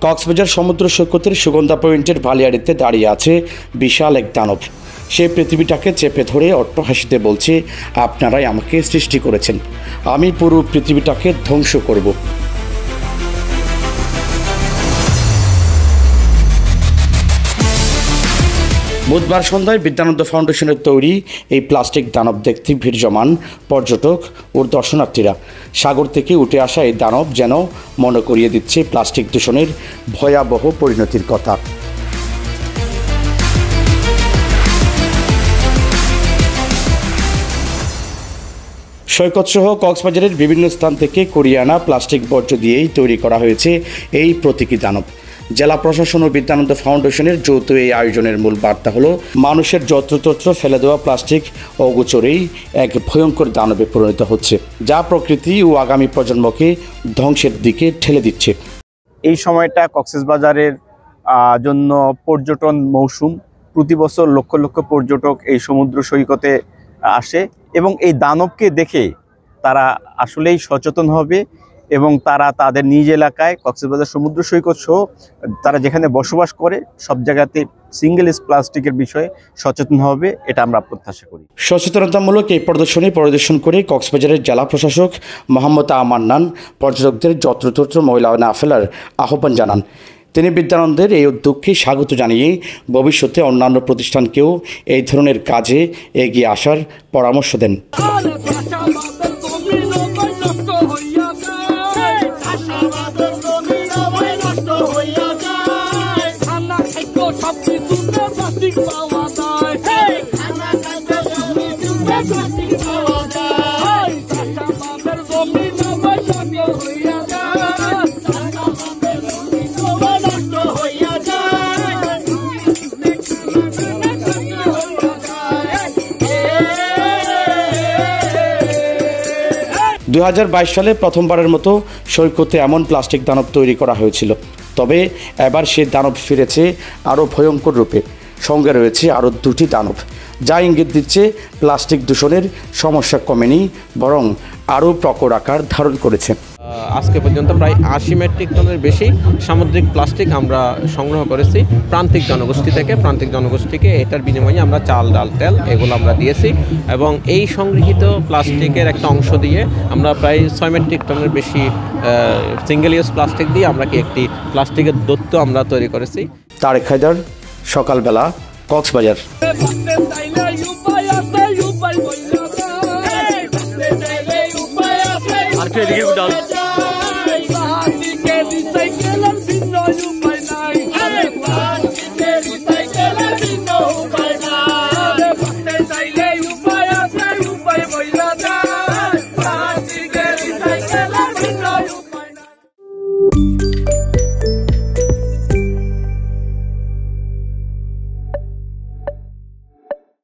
কক্সবাজার সমুদ্র সৈকতের সুগন্ধা পয়েন্টের ভালিয়াড়িতে দাঁড়িয়ে আছে বিশাল এক দানব। সে পৃথিবীটাকে চেপে ধরে অট্টহাসিতে বলছে, আপনারাই আমাকে সৃষ্টি করেছেন, আমি পুরো পৃথিবীটাকে ধ্বংস করব। বুধবার সন্ধ্যায় বিদ্যানন্দ ফাউন্ডেশনের তৈরি এই প্লাস্টিক দানব দেখতে ভিড় জমান পর্যটক ও দর্শনার্থীরা। সাগর থেকে উঠে আসা এই দানব যেন মনে করিয়ে দিচ্ছে প্লাস্টিক দূষণের ভয়াবহ পরিণতির কথা। সৈকতসহ কক্সবাজারের বিভিন্ন স্থান থেকে কুড়িয়ে আনা প্লাস্টিক বর্জ্য দিয়েই তৈরি করা হয়েছে এই প্রতীকী দানব। জেলা প্রশাসন ও বিদ্যানন্দ ফাউন্ডেশনের যৌথ এই আয়োজনের মূল বার্তা হলো, মানুষের যত্রতত্র ফেলে দেওয়া প্লাস্টিক অগোচরেই এক ভয়ঙ্কর দানবে পরিণত হচ্ছে, যা প্রকৃতি ও আগামী প্রজন্মকে ধ্বংসের দিকে ঠেলে দিচ্ছে। এই সময়টা কক্সবাজারের জন্য পর্যটন মৌসুম। প্রতি বছর লক্ষ লক্ষ পর্যটক এই সমুদ্র সৈকতে আসে এবং এই দানবকে দেখে তারা আসলেই সচেতন হবে এবং তারা তাদের নিজ এলাকায় কক্সবাজার সমুদ্র সৈকত সহ তারা যেখানে বসবাস করে সব জায়গাতে সিঙ্গেল ইউজ প্লাস্টিকের বিষয়ে সচেতন হবে, এটা আমরা প্রত্যাশা করি। সচেতনতামূলক এই প্রদর্শনী পরিদর্শন করে কক্সবাজারের জেলা প্রশাসক মোহাম্মদ আমান্নান পর্যটকদের যত্রতত্র ময়লা না ফেলার আহ্বান জানান। তিনি বিদ্যানন্দের এই উদ্যোগকে স্বাগত জানিয়ে ভবিষ্যতে অন্যান্য প্রতিষ্ঠানকেও এই ধরনের কাজে এগিয়ে আসার পরামর্শ দেন। দুই 2022 সালে প্রথমবারের মতো সৈকতে এমন প্লাস্টিক দানব তৈরি করা হয়েছিল। তবে এবার সেই দানব ফিরেছে আরও ভয়ঙ্কর রূপে। সঙ্গে রয়েছে আরও 2টি দানব, যা ইঙ্গিত দিচ্ছে প্লাস্টিক দূষণের সমস্যা কমেনি, বরং আরও প্রকট আকার ধারণ করেছে। আজকে পর্যন্ত প্রায় 80 মেট্রিক টনের বেশি সামুদ্রিক প্লাস্টিক আমরা সংগ্রহ করেছি প্রান্তিক জনগোষ্ঠী থেকে। প্রান্তিক জনগোষ্ঠীকে এটার বিনিময়ে আমরা চাল, ডাল, তেল এগুলো আমরা দিয়েছি এবং এই সংগৃহীত প্লাস্টিকের একটা অংশ দিয়ে আমরা প্রায় 6 মেট্রিক টনের বেশি সিঙ্গেল ইউজ প্লাস্টিক দিয়ে আমরা একটি প্লাস্টিকের দৈত্য আমরা তৈরি করেছি। তারেক হায়দার, সকালবেলা, কক্সবাজার।